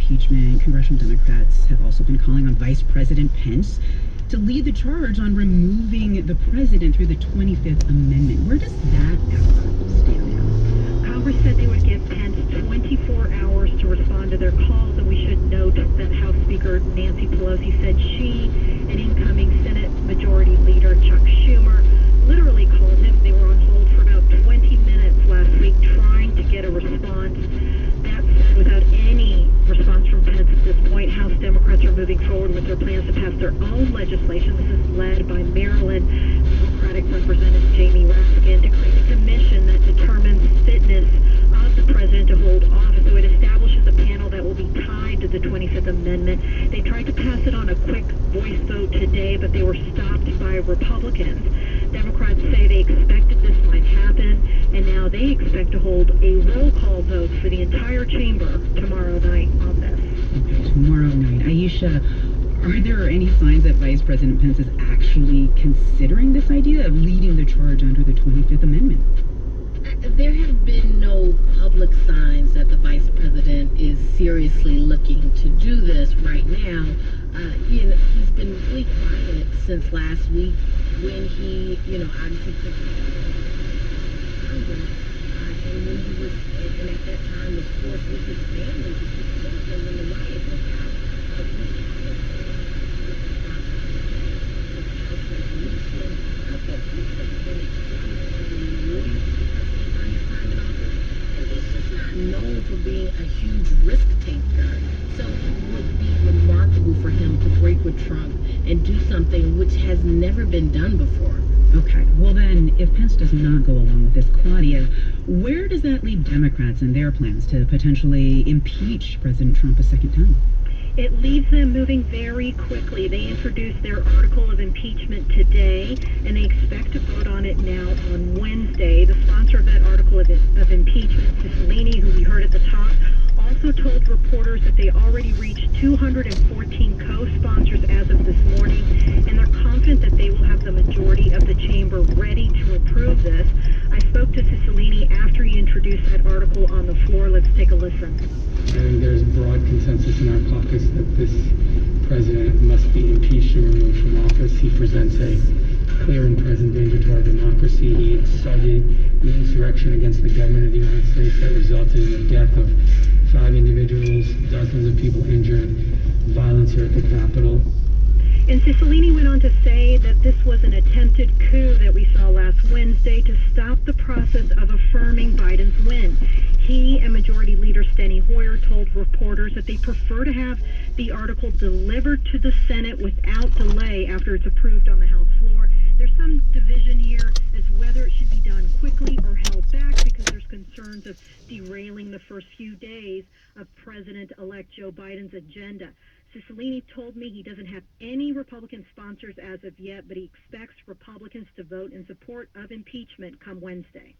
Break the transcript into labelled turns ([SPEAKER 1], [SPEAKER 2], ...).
[SPEAKER 1] impeachment, congressional Democrats have also been calling on Vice President Pence to lead the charge on removing the president through the 25th Amendment. Where does that effort stand now?
[SPEAKER 2] Congress said they would give Pence 24 hours to respond to their calls, and we should note that House Speaker Nancy Pelosi said she and incoming Senate Majority Leader Chuck Schumer literally called him. They were on hold for about 20 minutes last week trying to get a response. That said, without any response from Pence at this point, House Democrats are moving forward with their plans to pass their own legislation. This is led by Maryland Democratic Representative Jamie Raskin to create a commission that determines fitness of the president to hold office. So it establishes a panel that will be tied to the 25th Amendment. They tried to pass it on a quick voice vote today, but they were stopped by Republicans. Democrats say they expected this might happen, and now they expect to hold a roll call vote for the entire chamber tomorrow night on this.
[SPEAKER 1] Okay, tomorrow night. Aisha, are there any signs that Vice President Pence is actually considering this idea of leading the charge under the 25th Amendment?
[SPEAKER 3] There have been no public signs that the vice president is seriously looking to do this right now. He's been really quiet since last week when he, obviously took Congress, and when he was, and at that time was forced with his family to keep closer when the riot broke out. Known for being a huge risk taker, so it would be remarkable for him to break with Trump and do something which has never been done before.
[SPEAKER 1] Okay, well then, if Pence does not go along with this, Claudia, where does that leave Democrats and their plans to potentially impeach President Trump a second time?
[SPEAKER 2] It leaves them moving very quickly. They introduced their article of impeachment today, and they expect to vote on it now on Wednesday. The sponsor of that article of impeachment, Cicilline, who we heard at the top, also told reporters that they already reached 214 co-sponsors as of this morning, and they're confident that they will have the majority of the chamber ready to approve this. I spoke to Cicilline after he introduced that article on the floor. Let's take a listen.
[SPEAKER 4] I think there's broad consensus in our caucus that this president must be impeached and removed from office. He presents a clear and present danger to our democracy. He incited the insurrection against the government of the United States that resulted in the death of 5 individuals, dozens of people injured, violence here at the Capitol.
[SPEAKER 2] And Cicilline went on to say that this was an attempted coup that we saw last Wednesday to stop the process of affirming Biden's win. He and Majority Leader Steny Hoyer told reporters that they prefer to have the article delivered to the Senate without delay after it's approved on the House floor. There's some division here as whether it should be done quickly or held back because there's concerns of derailing the first few days of President-elect Joe Biden's agenda. Cicilline told me he doesn't have any Republican sponsors as of yet, but he expects Republicans to vote in support of impeachment come Wednesday.